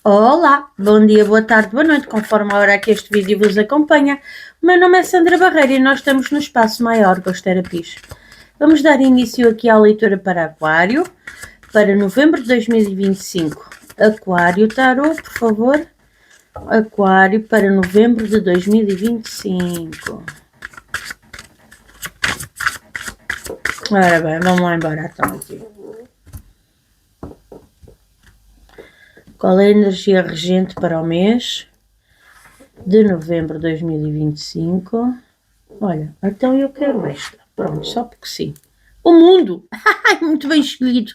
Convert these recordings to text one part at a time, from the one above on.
Olá, bom dia, boa tarde, boa noite, conforme a hora que este vídeo vos acompanha. O meu nome é Sandra Barreira e nós estamos no Espaço Maior Ghost Therapies. Vamos dar início aqui à leitura para Aquário, para novembro de 2025. Aquário Tarot, por favor. Aquário para novembro de 2025. Ora bem, vamos lá embora então aqui. Qual é a energia regente para o mês de novembro de 2025? Olha, então eu quero esta. Pronto, só porque sim. O mundo! Muito bem escolhido.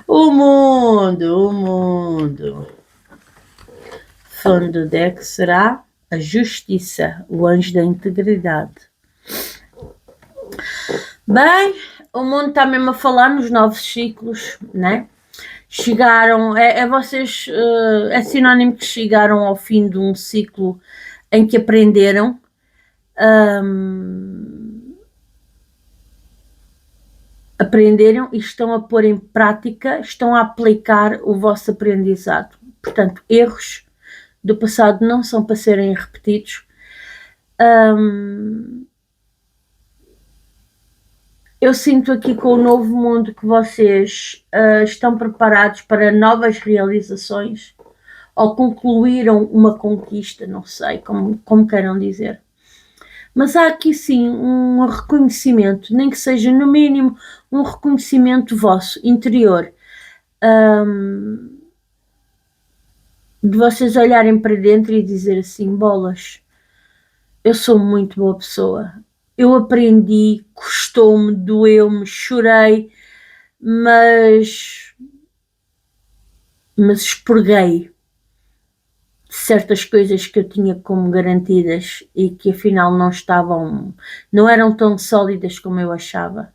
O mundo. Fundo do deck será a justiça, o anjo da integridade. Bem, o mundo está mesmo a falar nos novos ciclos, né? Chegaram, vocês, é sinónimo que chegaram ao fim de um ciclo em que aprenderam. Aprenderam e estão a pôr em prática, estão a aplicar o vosso aprendizado. Portanto, erros do passado não são para serem repetidos. Eu sinto aqui com o novo mundo que vocês estão preparados para novas realizações ou concluíram uma conquista, não sei como queiram dizer. Mas há aqui sim um reconhecimento, nem que seja no mínimo um reconhecimento vosso, interior, de vocês olharem para dentro e dizer assim, bolas, eu sou muito boa pessoa, eu aprendi, custou-me, doeu-me, chorei, mas expurguei certas coisas que eu tinha como garantidas e que afinal não eram tão sólidas como eu achava.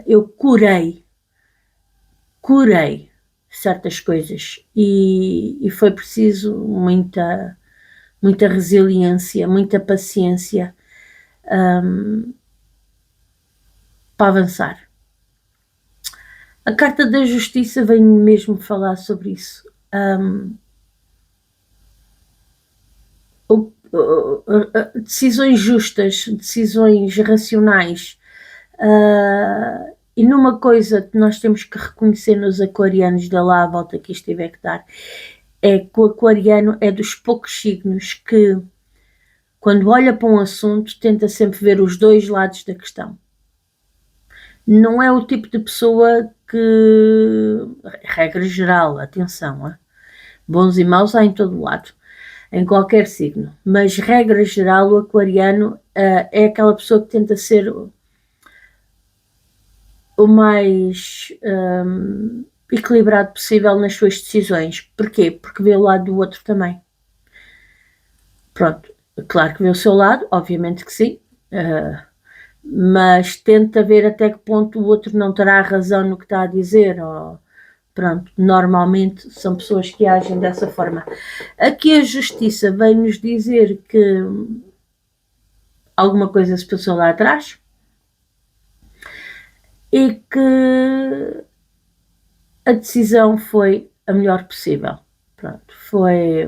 Eu curei certas coisas e foi preciso muita resiliência, muita paciência para avançar. A carta da justiça vem mesmo falar sobre isso. Decisões justas, decisões racionais. E numa coisa que nós temos que reconhecer nos aquarianos, da lá à volta que isto tiver que dar, é que o aquariano é dos poucos signos que, quando olha para um assunto, tenta sempre ver os dois lados da questão. Não é o tipo de pessoa que, regra geral, atenção, bons e maus há em todo lado, em qualquer signo, mas regra geral o aquariano é aquela pessoa que tenta ser o mais equilibrado possível nas suas decisões. Porquê? Porque vê o lado do outro também. Pronto, claro que vê o seu lado, obviamente que sim, mas tenta ver até que ponto o outro não terá razão no que está a dizer, pronto, normalmente são pessoas que agem dessa forma. Aqui a justiça vem nos dizer que alguma coisa se passou lá atrás e que a decisão foi a melhor possível. Pronto, foi...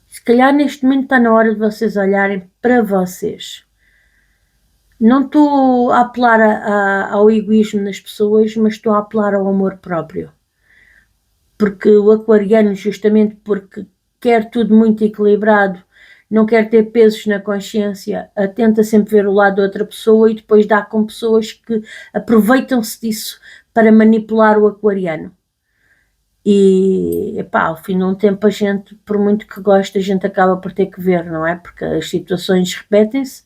Se calhar neste momento está na hora de vocês olharem para vocês. Não estou a apelar ao egoísmo nas pessoas, mas estou a apelar ao amor próprio. Porque o aquariano, justamente porque quer tudo muito equilibrado, não quer ter pesos na consciência, tenta sempre ver o lado da outra pessoa e depois dá com pessoas que aproveitam-se disso para manipular o aquariano. E, ao fim de um tempo a gente, por muito que goste, a gente acaba por ter que ver, não é? Porque as situações repetem-se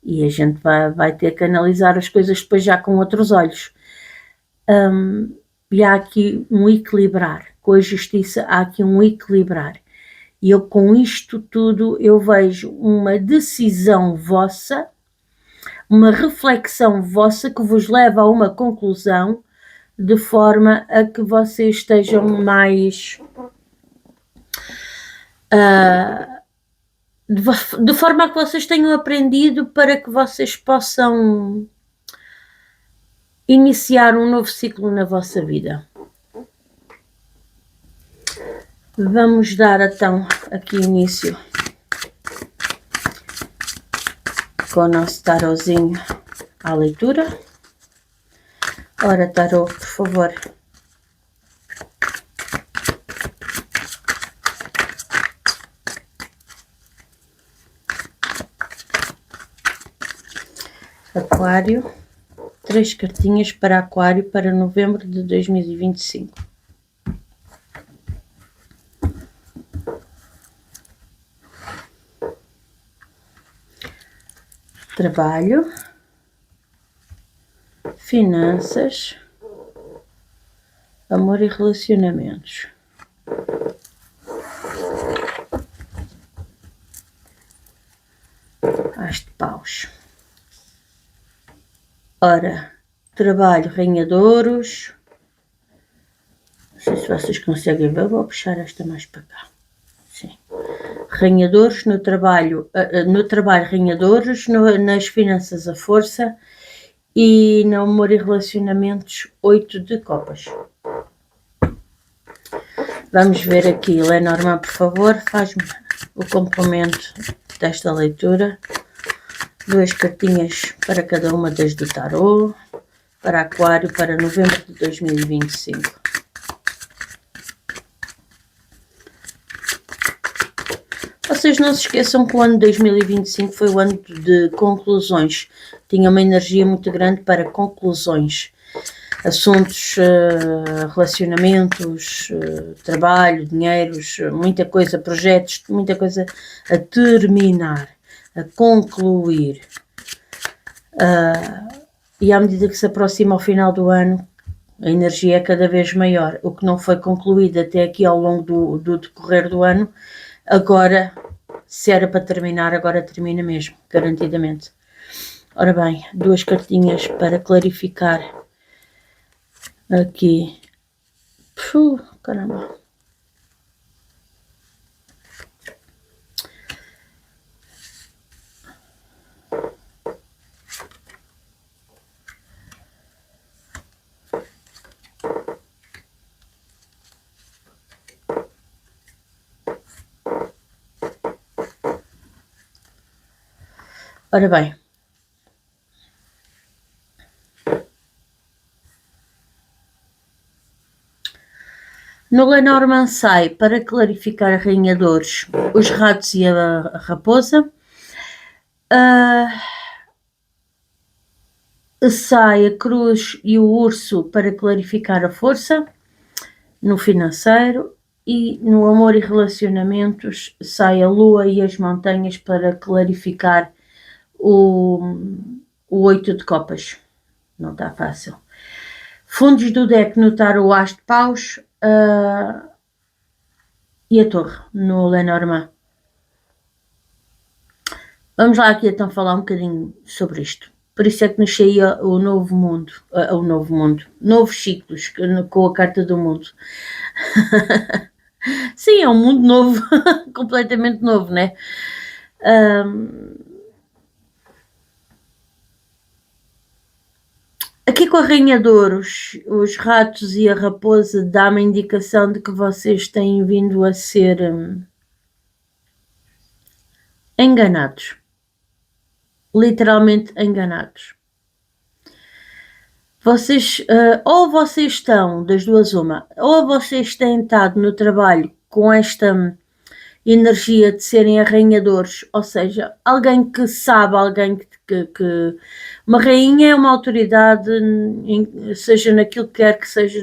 e a gente vai ter que analisar as coisas depois já com outros olhos. E há aqui um equilibrar, com a justiça há aqui um equilibrar. E eu com isto tudo eu vejo uma decisão vossa, uma reflexão vossa que vos leva a uma conclusão de forma a que vocês estejam mais... de forma a que vocês tenham aprendido para que vocês possam iniciar um novo ciclo na vossa vida. Vamos dar então aqui início com o nosso tarozinho à leitura. Ora, tarô, por favor. Aquário, 3 cartinhas para Aquário para novembro de 2025. Trabalho, finanças, amor e relacionamentos. As de paus. Ora, trabalho, Rainha de Ouros. Não sei se vocês conseguem ver, vou puxar esta mais para cá. Sim. Rainha de Ouros no trabalho, Rainha de Ouros, nas finanças a força e no amor e relacionamentos 8 de copas. Vamos ver aqui, Lenormand, por favor, faz-me o complemento desta leitura. 2 cartinhas para cada uma das do tarô, para Aquário, para novembro de 2025. Vocês não se esqueçam que o ano de 2025 foi o ano de conclusões. Tinha uma energia muito grande para conclusões. Assuntos, relacionamentos, trabalho, dinheiros, muita coisa, projetos, muita coisa a terminar, a concluir. E à medida que se aproxima ao final do ano, a energia é cada vez maior. O que não foi concluído até aqui ao longo do decorrer do ano, agora, se era para terminar, agora termina mesmo, garantidamente. Ora bem, 2 cartinhas para clarificar aqui. Caramba. Ora bem, no Lenormand sai, para clarificar a Rainha de Ouros, os ratos e a raposa. Sai a cruz e o urso para clarificar a força no financeiro. E no amor e relacionamentos sai a lua e as montanhas para clarificar o 8 de copas. Não está fácil. Fundos do deck no tarô As de paus e a torre no Lenormand. Vamos lá aqui então falar um bocadinho sobre isto. Por isso é que nos saía o novo mundo, novos ciclos com a carta do mundo. Sim, é um mundo novo, completamente novo, né? Aqui com a Rainha de Ouros, os ratos e a raposa dá uma indicação de que vocês têm vindo a ser enganados. Literalmente enganados. Vocês, ou vocês estão, das duas uma, ou vocês têm estado no trabalho com esta energia de serem a Rainha de Ouros, ou seja, alguém que sabe, alguém que uma rainha é uma autoridade, seja naquilo que quer que seja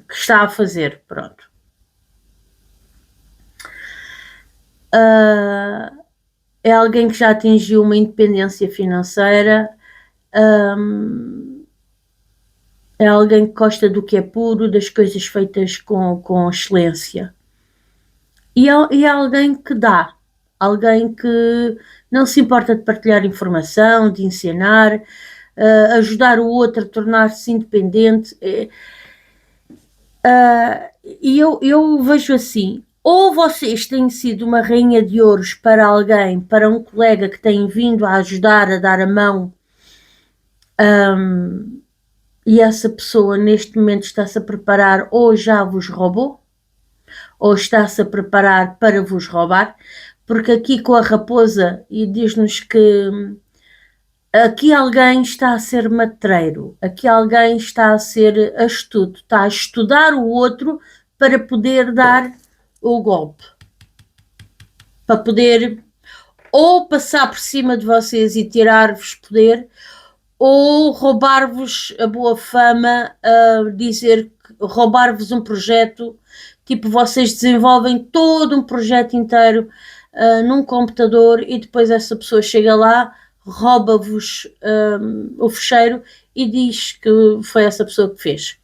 que está a fazer, pronto. É alguém que já atingiu uma independência financeira, é alguém que gosta do que é puro, das coisas feitas com excelência. E é alguém que dá, alguém que não se importa de partilhar informação, de ensinar, ajudar o outro a tornar-se independente. E eu vejo assim, ou vocês têm sido uma rainha de ouros para alguém, para um colega que tem vindo a ajudar, a dar a mão, e essa pessoa neste momento está-se a preparar ou já vos roubou, ou está-se a preparar para vos roubar, porque aqui com a raposa e diz-nos que aqui alguém está a ser matreiro, aqui alguém está a ser astuto, está a estudar o outro para poder dar o golpe, para poder ou passar por cima de vocês e tirar-vos poder, ou roubar-vos a boa fama, dizer roubar-vos um projeto, tipo vocês desenvolvem todo um projeto inteiro num computador e depois essa pessoa chega lá, rouba-vos o fecheiro e diz que foi essa pessoa que fez.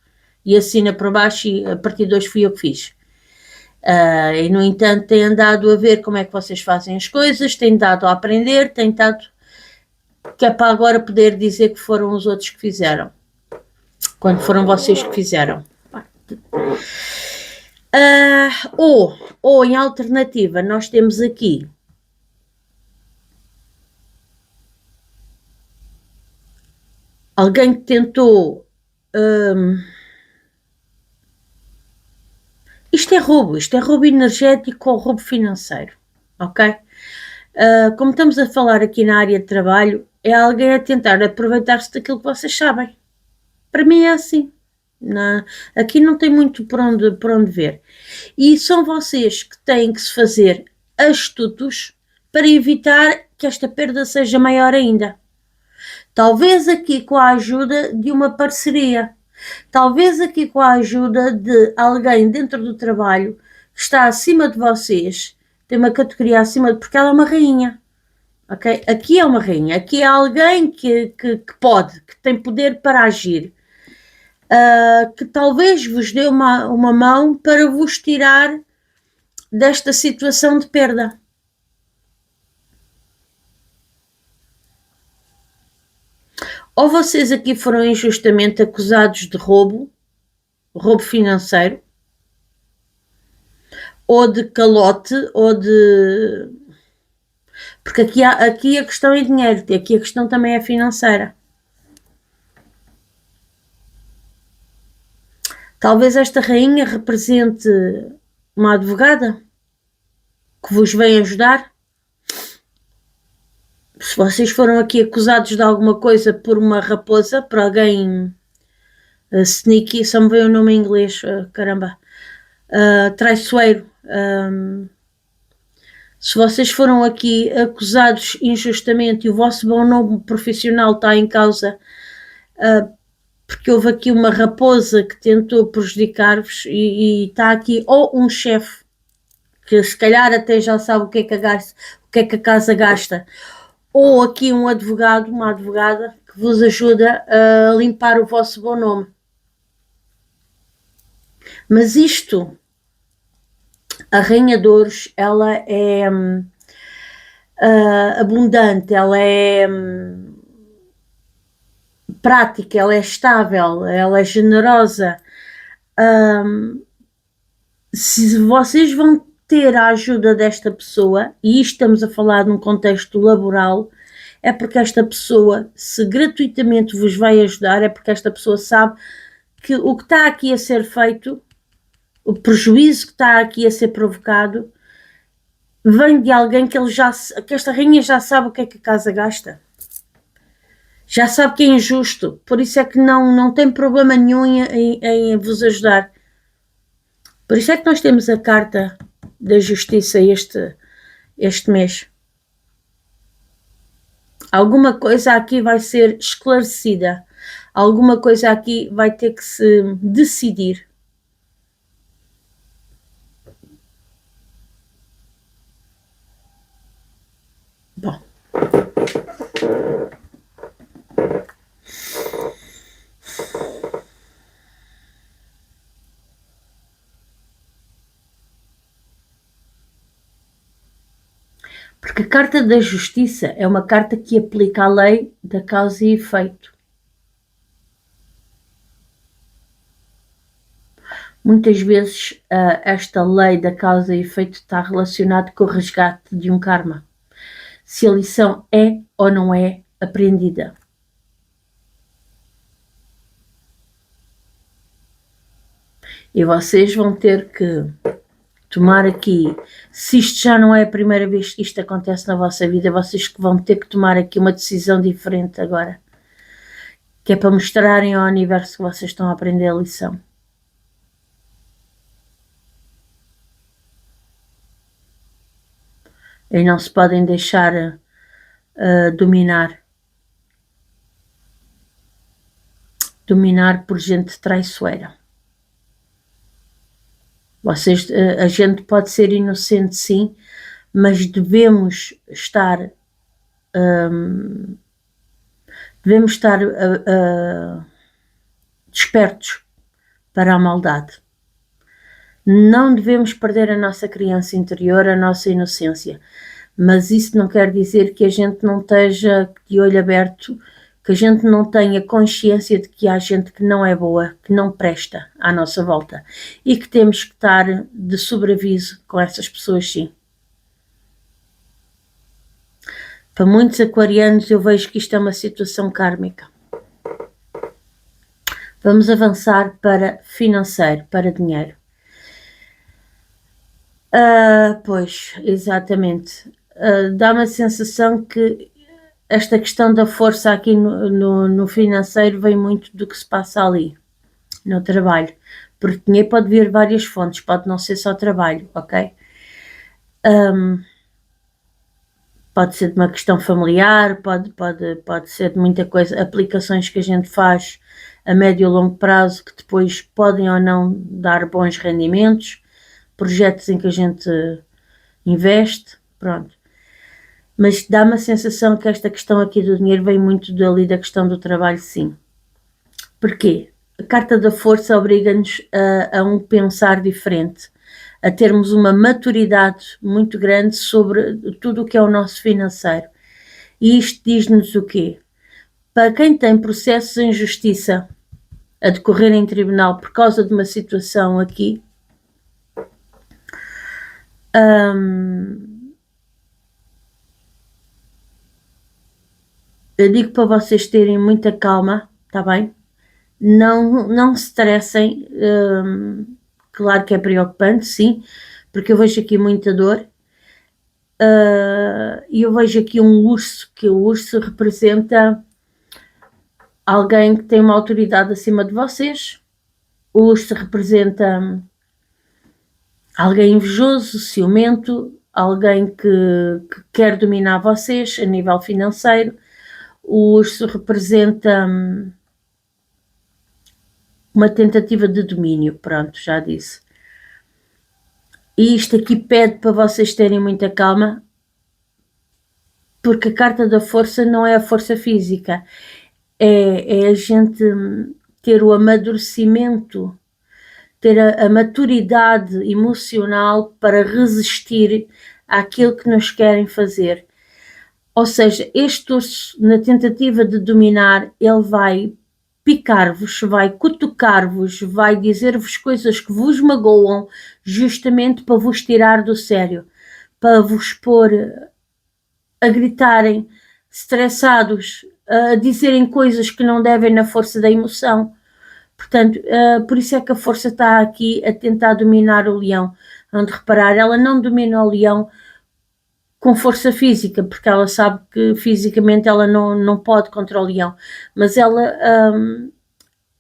E assina para baixo e a partir de hoje fui eu que fiz. E no entanto tem andado a ver como é que vocês fazem as coisas, tem dado a aprender, tem dado que é para agora poder dizer que foram os outros que fizeram, quando foram vocês que fizeram. Ou em alternativa nós temos aqui alguém que tentou isto é roubo energético ou roubo financeiro, ok? Como estamos a falar aqui na área de trabalho, é alguém a tentar aproveitar-se daquilo que vocês sabem. Para mim é assim. Aqui não tem muito por onde ver. E são vocês que têm que se fazer astutos para evitar que esta perda seja maior ainda. Talvez aqui com a ajuda de uma parceria. Talvez aqui com a ajuda de alguém dentro do trabalho que está acima de vocês, tem uma categoria acima de... porque ela é uma rainha. Okay? Aqui é uma rainha, aqui é alguém que pode, que tem poder para agir. Que talvez vos dê uma mão para vos tirar desta situação de perda. Ou vocês aqui foram injustamente acusados de roubo financeiro, ou de calote, ou de... Porque aqui a questão é dinheiro, aqui a questão também é financeira. Talvez esta rainha represente uma advogada que vos vem ajudar. Se vocês foram aqui acusados de alguma coisa por uma raposa, por alguém sneaky, só me veio o nome em inglês, caramba, traiçoeiro. Se vocês foram aqui acusados injustamente e o vosso bom nome profissional está em causa, porque houve aqui uma raposa que tentou prejudicar-vos e está aqui ou um chefe que se calhar até já sabe o que é que a casa gasta, ou aqui um advogado, uma advogada que vos ajuda a limpar o vosso bom nome. Mas isto, a Rainha de Ouros, ela é abundante, ela é prática, ela é estável, ela é generosa. Se vocês vão ter a ajuda desta pessoa, e isto estamos a falar num contexto laboral, é porque esta pessoa, se gratuitamente vos vai ajudar, é porque esta pessoa sabe que o que está aqui a ser feito, o prejuízo que está aqui a ser provocado, vem de alguém que que esta rainha já sabe o que é que a casa gasta. Já sabe que é injusto, por isso é que não tem problema nenhum em vos ajudar. Por isso é que nós temos a carta da justiça este mês. Alguma coisa aqui vai ser esclarecida, alguma coisa aqui vai ter que se decidir. Bom. Porque a carta da justiça é uma carta que aplica a lei da causa e efeito. Muitas vezes esta lei da causa e efeito está relacionada com o resgate de um karma. Se a lição é ou não é aprendida. E vocês vão ter que tomar aqui, se isto já não é a primeira vez que isto acontece na vossa vida, vocês que vão ter que tomar aqui uma decisão diferente agora, que é para mostrarem ao universo que vocês estão a aprender a lição. E não se podem deixar dominar por gente traiçoeira. A gente pode ser inocente, sim, mas devemos estar despertos para a maldade. Não devemos perder a nossa criança interior, a nossa inocência, mas isso não quer dizer que a gente não esteja de olho aberto, que a gente não tenha consciência de que há gente que não é boa, que não presta à nossa volta e que temos que estar de sobreaviso com essas pessoas, sim. Para muitos aquarianos eu vejo que isto é uma situação kármica. Vamos avançar para financeiro, para dinheiro. Pois, exatamente. Dá-me a sensação que esta questão da força aqui no financeiro vem muito do que se passa ali, no trabalho. Porque dinheiro pode vir de várias fontes, pode não ser só trabalho, ok? Pode ser de uma questão familiar, pode ser de muita coisa, aplicações que a gente faz a médio e longo prazo que depois podem ou não dar bons rendimentos, projetos em que a gente investe, pronto. Mas dá-me a sensação que esta questão aqui do dinheiro vem muito dali da questão do trabalho, sim. Porquê? A carta da força obriga-nos a um pensar diferente, a termos uma maturidade muito grande sobre tudo o que é o nosso financeiro. E isto diz-nos o quê? Para quem tem processos em justiça a decorrer em tribunal por causa de uma situação aqui, eu digo para vocês terem muita calma, está bem? Não se estressem, claro que é preocupante, sim, porque eu vejo aqui muita dor, e eu vejo aqui um urso, que o urso representa alguém que tem uma autoridade acima de vocês, o urso representa alguém invejoso, ciumento, alguém que quer dominar vocês a nível financeiro. O urso representa uma tentativa de domínio, pronto, já disse. E isto aqui pede para vocês terem muita calma, porque a carta da força não é a força física, é a gente ter o amadurecimento, ter a maturidade emocional para resistir àquilo que nos querem fazer. Ou seja, este urso, na tentativa de dominar, ele vai picar-vos, vai cutucar-vos, vai dizer-vos coisas que vos magoam, justamente para vos tirar do sério, para vos pôr a gritarem, estressados, a dizerem coisas que não devem na força da emoção. Portanto, por isso é que a força está aqui a tentar dominar o leão. Onde reparar, ela não domina o leão com força física, porque ela sabe que fisicamente ela não pode contra o leão, mas ela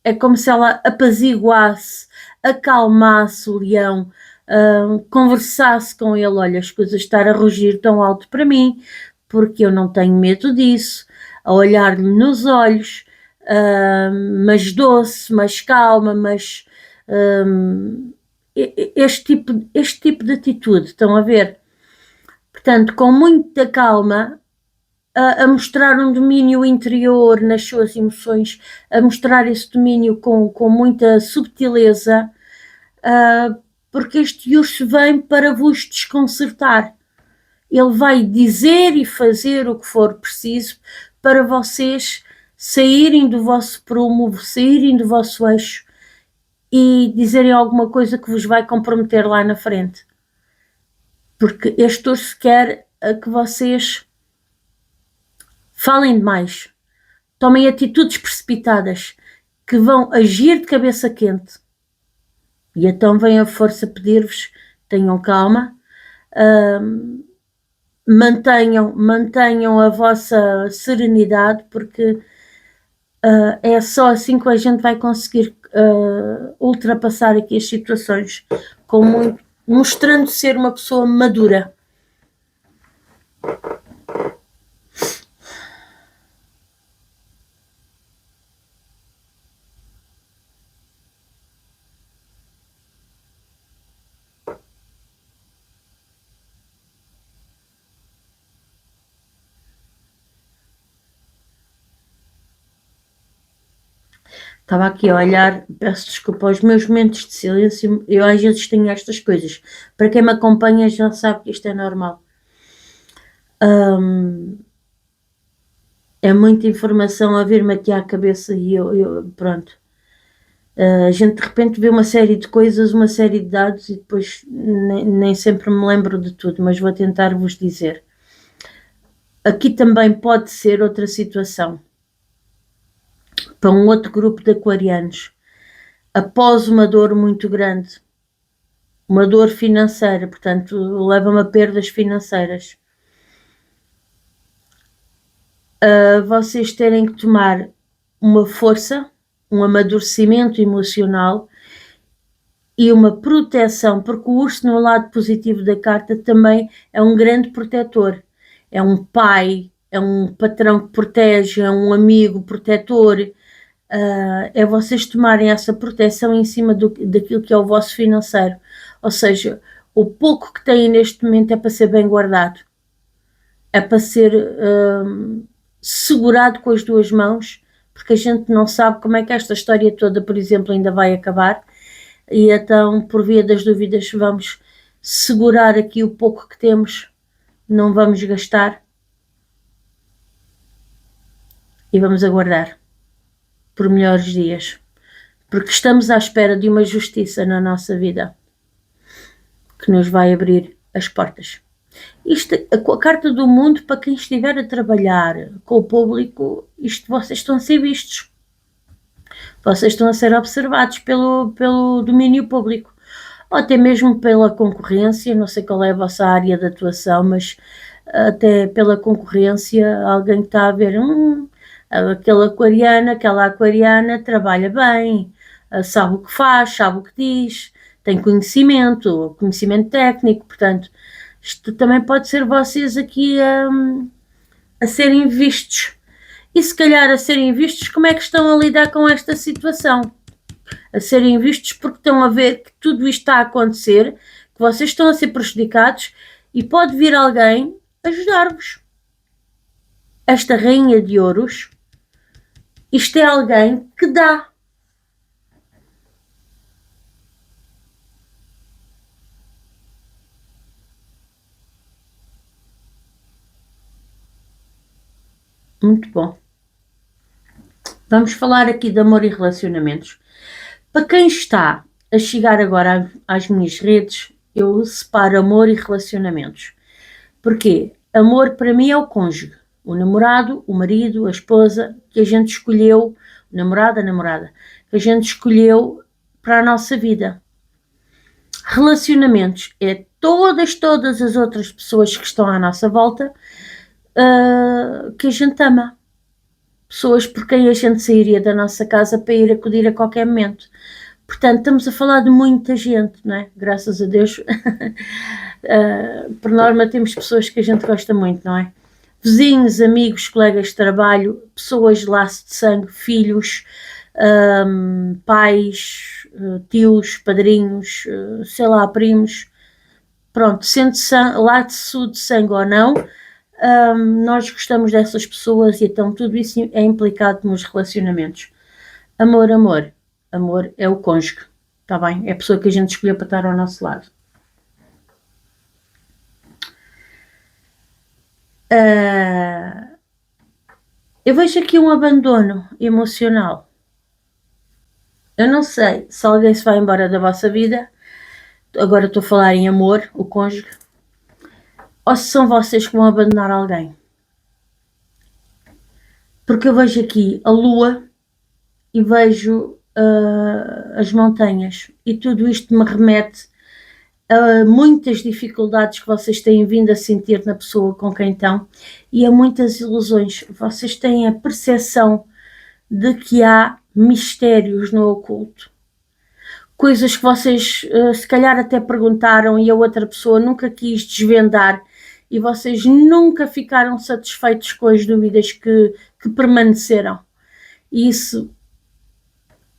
é como se ela apaziguasse, acalmasse o leão, conversasse com ele, olha, as coisas estar a rugir tão alto para mim, porque eu não tenho medo disso, a olhar-lhe nos olhos, mas doce, mas calma, mas este tipo de atitude, estão a ver? Portanto, com muita calma, a mostrar um domínio interior nas suas emoções, a mostrar esse domínio com muita subtileza, porque este urso vem para vos desconcertar. Ele vai dizer e fazer o que for preciso para vocês saírem do vosso prumo, saírem do vosso eixo e dizerem alguma coisa que vos vai comprometer lá na frente. Porque este urso quer que vocês falem demais, tomem atitudes precipitadas, que vão agir de cabeça quente. E então vem a força pedir-vos, tenham calma, mantenham a vossa serenidade, porque é só assim que a gente vai conseguir ultrapassar aqui as situações, mostrando ser uma pessoa madura. Estava aqui a olhar, peço desculpa aos meus momentos de silêncio, eu às vezes tenho estas coisas. Para quem me acompanha já sabe que isto é normal. É muita informação a vir-me aqui à cabeça e pronto. A gente de repente vê uma série de coisas, uma série de dados e depois nem sempre me lembro de tudo, mas vou tentar vos dizer. Aqui também pode ser outra situação para um outro grupo de aquarianos. Após uma dor muito grande, uma dor financeira, portanto, leva-me a perdas financeiras. Vocês terem que tomar uma força, um amadurecimento emocional e uma proteção, porque o urso no lado positivo da carta também é um grande protetor. É um pai, é um patrão que protege, é um amigo protetor. É vocês tomarem essa proteção em cima daquilo que é o vosso financeiro. Ou seja, o pouco que têm neste momento é para ser bem guardado. É para ser segurado com as duas mãos, porque a gente não sabe como é que esta história toda, por exemplo, ainda vai acabar, e então, por via das dúvidas, vamos segurar aqui o pouco que temos, não vamos gastar, e vamos aguardar por melhores dias, porque estamos à espera de uma justiça na nossa vida, que nos vai abrir as portas. Isto, a carta do mundo, para quem estiver a trabalhar com o público, isto vocês estão a ser vistos. Vocês estão a ser observados pelo domínio público. Ou até mesmo pela concorrência, não sei qual é a vossa área de atuação, mas até pela concorrência, alguém que está a ver, aquela aquariana trabalha bem, sabe o que faz, sabe o que diz, tem conhecimento técnico, portanto, isto também pode ser vocês aqui a serem vistos. E se calhar a serem vistos, como é que estão a lidar com esta situação? A serem vistos porque estão a ver que tudo isto está a acontecer, que vocês estão a ser prejudicados e pode vir alguém ajudar-vos. Esta rainha de ouros, isto é alguém que dá. Muito bom. Vamos falar aqui de amor e relacionamentos. Para quem está a chegar agora às minhas redes, eu separo amor e relacionamentos. Porquê? Amor para mim é o cônjuge, o namorado, o marido, a esposa que a gente escolheu, o namorado, a namorada, que a gente escolheu para a nossa vida. Relacionamentos é todas as outras pessoas que estão à nossa volta que a gente ama. Pessoas por quem a gente sairia da nossa casa para ir acudir a qualquer momento. Portanto, estamos a falar de muita gente, não é? Graças a Deus. Por norma, temos pessoas que a gente gosta muito, não é? Vizinhos, amigos, colegas de trabalho, pessoas de laço de sangue, filhos, pais, tios, padrinhos, sei lá, primos. Pronto, sendo laço de sangue ou não, nós gostamos dessas pessoas e então tudo isso é implicado nos relacionamentos. Amor, amor. Amor é o cônjuge, está bem? É a pessoa que a gente escolheu para estar ao nosso lado. Eu vejo aqui um abandono emocional. Eu não sei se alguém se vai embora da vossa vida, agora estou a falar em amor, o cônjuge, ou se são vocês que vão abandonar alguém. Porque eu vejo aqui a lua e vejo as montanhas, e tudo isto me remete a muitas dificuldades que vocês têm vindo a sentir na pessoa com quem estão e a muitas ilusões. Vocês têm a percepção de que há mistérios no oculto, coisas que vocês se calhar até perguntaram e a outra pessoa nunca quis desvendar, e vocês nunca ficaram satisfeitos com as dúvidas que permaneceram. E isso,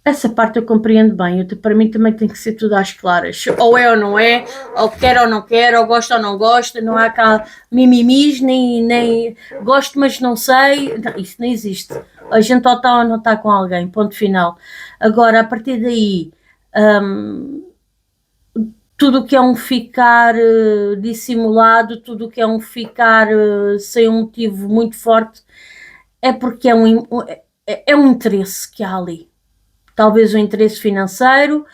essa parte eu compreendo bem. Para mim também tem que ser tudo às claras. Ou é ou não é, ou quer ou não quer, ou gosta ou não gosta. Não há cá mimimis, nem gosto mas não sei. Não, isso não existe. A gente ou está ou não está com alguém, ponto final. Agora, a partir daí, tudo o que é um ficar dissimulado, tudo o que é um ficar sem um motivo muito forte, é porque é um interesse que há ali. Talvez um interesse financeiro,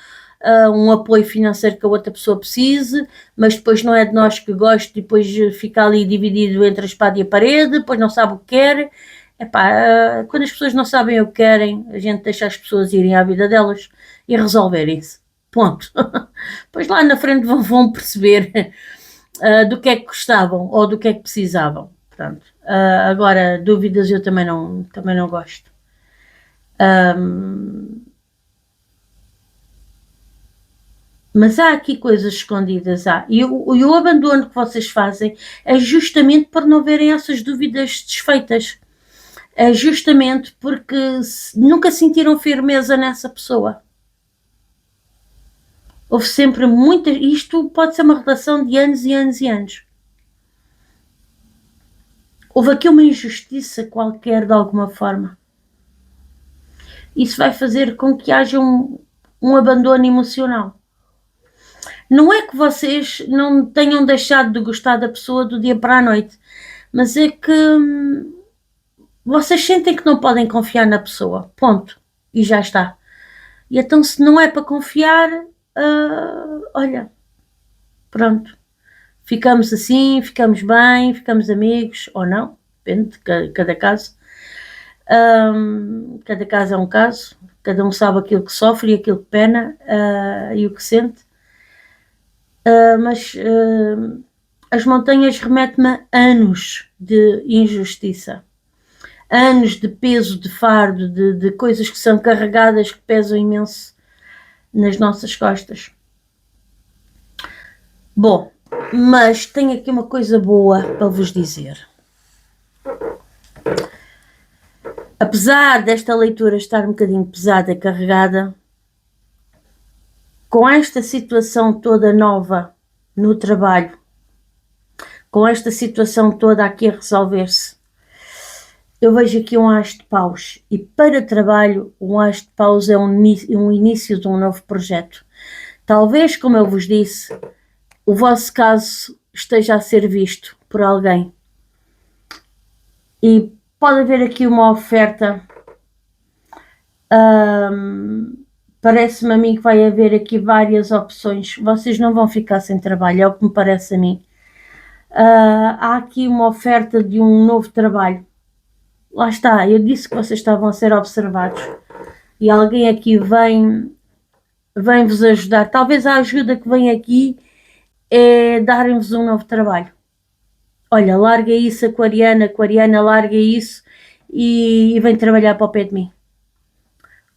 um apoio financeiro que a outra pessoa precise, mas depois não é de nós que gosta e depois fica ali dividido entre a espada e a parede, depois não sabe o que quer. Epá, quando as pessoas não sabem o que querem, a gente deixa as pessoas irem à vida delas e resolverem-se. Ponto. Pois lá na frente vão perceber do que é que gostavam ou do que é que precisavam. Portanto, agora, dúvidas eu também não gosto. Mas há aqui coisas escondidas, e o abandono que vocês fazem é justamente por não verem essas dúvidas desfeitas. É justamente porque nunca sentiram firmeza nessa pessoa. Houve sempre muita... Isto pode ser uma relação de anos e anos e anos. Houve aqui uma injustiça qualquer de alguma forma. Isso vai fazer com que haja um abandono emocional. Não é que vocês não tenham deixado de gostar da pessoa do dia para a noite, mas é que vocês sentem que não podem confiar na pessoa, ponto, e já está. E então, se não é para confiar, olha, pronto, ficamos assim, ficamos bem, ficamos amigos, ou não, depende de cada caso. Cada caso é um caso, cada um sabe aquilo que sofre e aquilo que pena e o que sente. Mas as montanhas remetem-me a anos de injustiça, anos de peso, de fardo, de coisas que são carregadas, que pesam imenso nas nossas costas. Bom, mas tenho aqui uma coisa boa para vos dizer. Apesar desta leitura estar um bocadinho pesada e carregada, com esta situação toda nova no trabalho, com esta situação toda aqui a resolver-se, eu vejo aqui um as de paus, e para trabalho um as de paus é um início de um novo projeto. Talvez, como eu vos disse, o vosso caso esteja a ser visto por alguém e pode haver aqui uma oferta. Parece-me a mim que vai haver aqui várias opções. Vocês não vão ficar sem trabalho, é o que me parece a mim. Há aqui uma oferta de um novo trabalho. Lá está, eu disse que vocês estavam a ser observados e alguém aqui vem-vos ajudar. Talvez a ajuda que vem aqui é darem-vos um novo trabalho. Olha, larga isso, aquariana, larga isso e vem trabalhar para o pé de mim.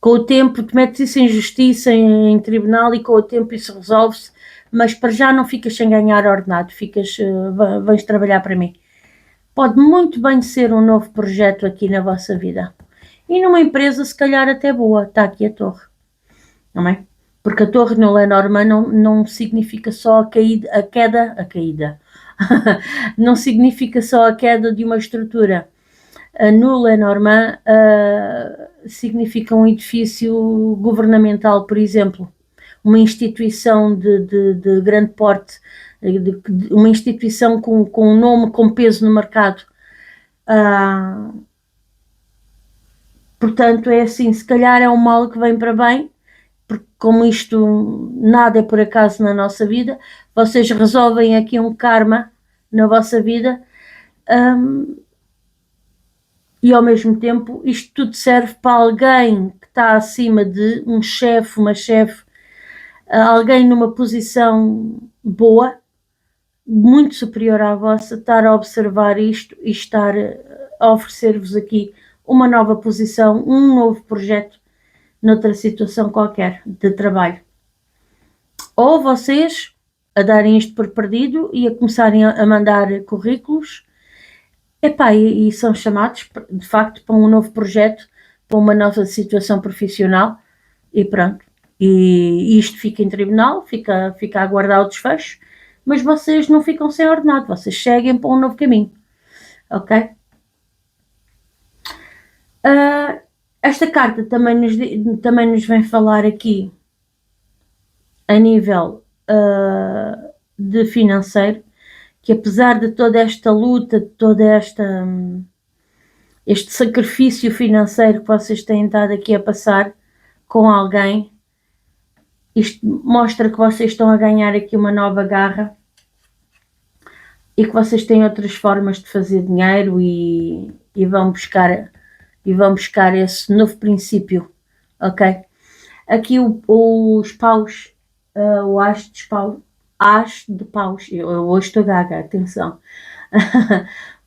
Com o tempo, tu metes isso em justiça, em tribunal, e com o tempo isso resolve-se, mas para já não ficas sem ganhar ordenado, vens trabalhar para mim. Pode muito bem ser um novo projeto aqui na vossa vida. E numa empresa, se calhar, até boa. Está aqui a torre. Não é? Porque a torre no Lenormand não significa só a queda. Não significa só a queda de uma estrutura. No Lenormand significa um edifício governamental, por exemplo. Uma instituição de grande porte, uma instituição com um nome, com peso no mercado. Portanto, é assim, se calhar é um mal que vem para bem, porque como isto nada é por acaso na nossa vida, vocês resolvem aqui um karma na vossa vida, e ao mesmo tempo isto tudo serve para alguém que está acima de um chefe, uma chefe, alguém numa posição boa, muito superior à vossa, estar a observar isto e estar a oferecer-vos aqui uma nova posição, um novo projeto noutra situação qualquer de trabalho. Ou vocês a darem isto por perdido e a começarem a mandar currículos, e são chamados, de facto, para um novo projeto, para uma nova situação profissional, e pronto. E isto fica em tribunal, fica a aguardar o desfecho, mas vocês não ficam sem ordenado, vocês seguem para um novo caminho, ok? Esta carta também nos vem falar aqui a nível de financeiro, que apesar de toda esta luta, de todo este sacrifício financeiro que vocês têm estado aqui a passar com alguém, isto mostra que vocês estão a ganhar aqui uma nova garra e que vocês têm outras formas de fazer dinheiro e vão buscar esse novo princípio, ok? Aqui os paus, o as de paus, eu hoje estou gaga, atenção,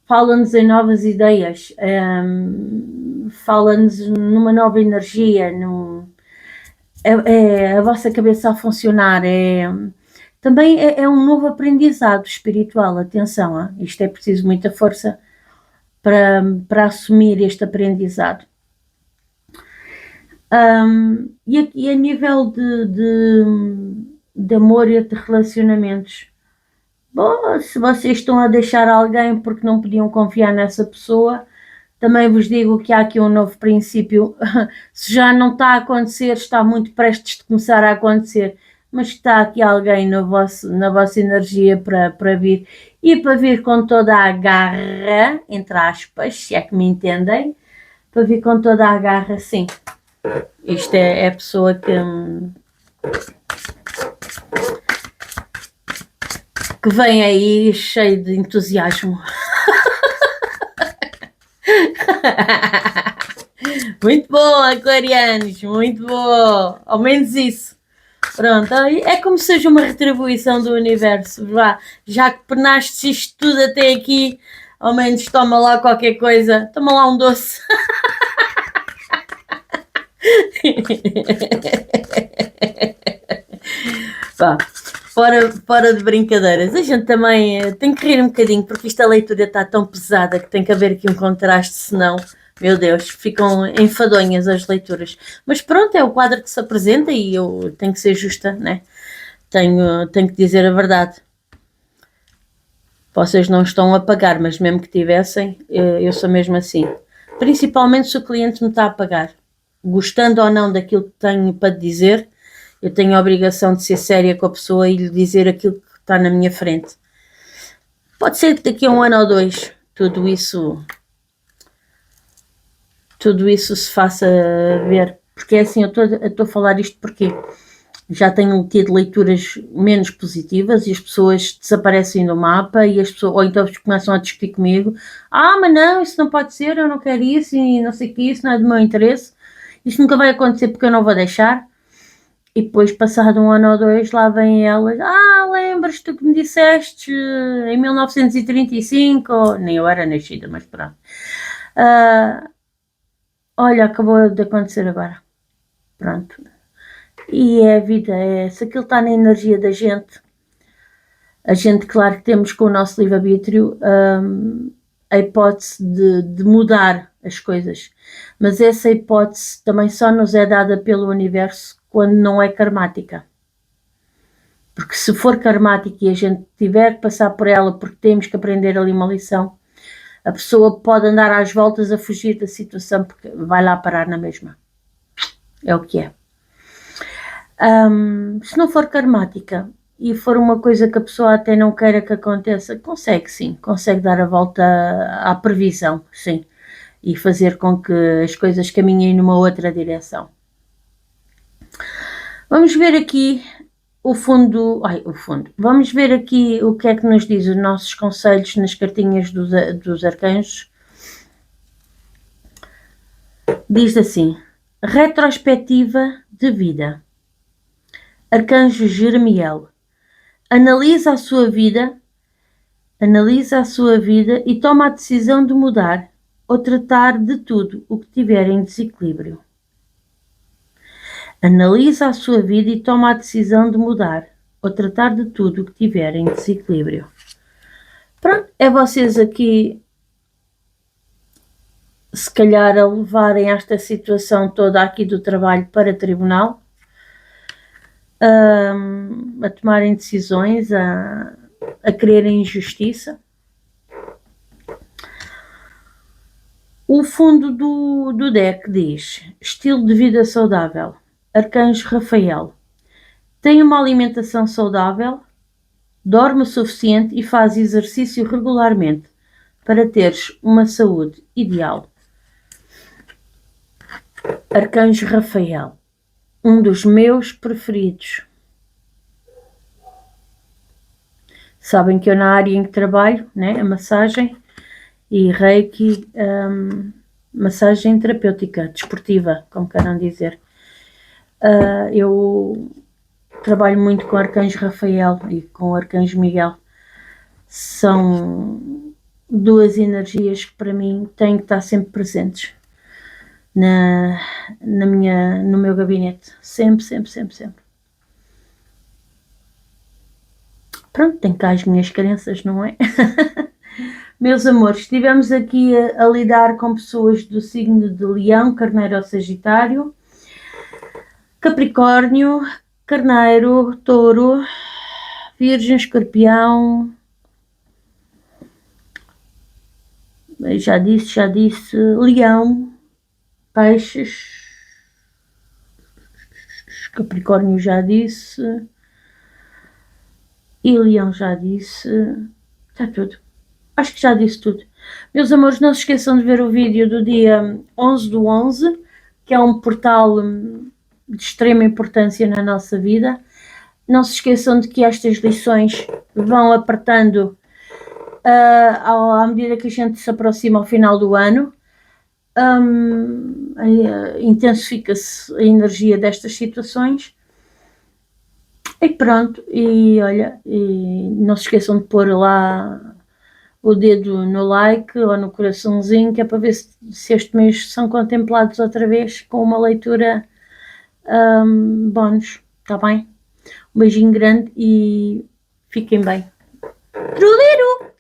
fala-nos em novas ideias, fala-nos numa nova energia, é a vossa cabeça a funcionar, também é um novo aprendizado espiritual, atenção, isto é preciso muita força para assumir este aprendizado. E aqui a nível de amor e de relacionamentos, bom, se vocês estão a deixar alguém porque não podiam confiar nessa pessoa, também vos digo que há aqui um novo princípio. Se já não está a acontecer, está muito prestes de começar a acontecer, mas está aqui alguém na vossa energia para vir, e para vir com toda a garra, entre aspas, se é que me entendem, para vir com toda a garra, sim. Isto é a pessoa que vem aí cheio de entusiasmo. Muito bom, aquarianos, muito bom, ao menos isso. Pronto, é como se seja uma retribuição do universo, vá, já que penaste isto tudo até aqui, ao menos toma lá qualquer coisa, toma lá um doce. Pá, fora de brincadeiras, a gente também tem que rir um bocadinho, porque esta leitura está tão pesada que tem que haver aqui um contraste, senão, meu Deus, ficam enfadonhas as leituras. Mas pronto, é o quadro que se apresenta e eu tenho que ser justa, né? Tenho que dizer a verdade. Vocês não estão a pagar, mas mesmo que tivessem, eu sou mesmo assim. Principalmente se o cliente me está a pagar. Gostando ou não daquilo que tenho para dizer, eu tenho a obrigação de ser séria com a pessoa e lhe dizer aquilo que está na minha frente. Pode ser que daqui a 1 ano ou 2 tudo isso se faça ver, porque é assim, eu estou a falar isto porque já tenho tido leituras menos positivas e as pessoas desaparecem do mapa e as pessoas, ou então começam a discutir comigo, mas não, isso não pode ser, eu não quero isso e não sei o que, isso não é do meu interesse, isto nunca vai acontecer porque eu não vou deixar. E depois, passado 1 ano ou 2, lá vêm elas, lembras-te que me disseste em 1935, nem eu era nascida, mas pronto. Olha, acabou de acontecer agora. Pronto. E é a vida, se aquilo está na energia da gente, a gente, claro que temos com o nosso livre-arbítrio a hipótese de mudar as coisas, mas essa hipótese também só nos é dada pelo universo quando não é karmática. Porque se for karmática e a gente tiver que passar por ela porque temos que aprender ali uma lição, a pessoa pode andar às voltas a fugir da situação porque vai lá parar na mesma. É o que é. Se não for karmática e for uma coisa que a pessoa até não queira que aconteça, consegue sim, consegue dar a volta à previsão, sim, e fazer com que as coisas caminhem numa outra direção. Vamos ver aqui o fundo. Vamos ver aqui o que é que nos diz os nossos conselhos nas cartinhas dos arcanjos. Diz assim: retrospectiva de vida. Arcanjo Jeremiel. Analisa a sua vida e toma a decisão de mudar ou tratar de tudo o que tiver em desequilíbrio. Analisa a sua vida e toma a decisão de mudar ou tratar de tudo o que tiver em desequilíbrio. Pronto, é vocês aqui, se calhar, a levarem esta situação toda aqui do trabalho para tribunal, a tomarem decisões, a quererem justiça. O fundo do deck diz: estilo de vida saudável. Arcanjo Rafael. Tem uma alimentação saudável, dorme o suficiente e faz exercício regularmente para teres uma saúde ideal. Arcanjo Rafael. Um dos meus preferidos. Sabem que eu, na área em que trabalho, né, a massagem e Reiki, massagem terapêutica, desportiva, como queiram dizer. Eu trabalho muito com o Arcanjo Rafael e com o Arcanjo Miguel. São duas energias que para mim têm que estar sempre presentes no meu gabinete. Sempre, sempre, sempre, sempre. Pronto, tenho cá as minhas crenças, não é? Meus amores, estivemos aqui a lidar com pessoas do signo de Leão, Carneiro ou Sagitário, Capricórnio, Carneiro, Touro, Virgem, Escorpião, já disse, Leão, Peixes, Capricórnio já disse, e Leão já disse, está tudo. Acho que já disse tudo. Meus amores, não se esqueçam de ver o vídeo do dia 11/11, que é um portal de extrema importância na nossa vida. Não se esqueçam de que estas lições vão apertando à medida que a gente se aproxima ao final do ano. Intensifica-se a energia destas situações. E pronto, e olha, e não se esqueçam de pôr lá o dedo no like ou no coraçãozinho, que é para ver se este mês são contemplados outra vez com uma leitura bónus, está bem? Um beijinho grande e fiquem bem. Truliru!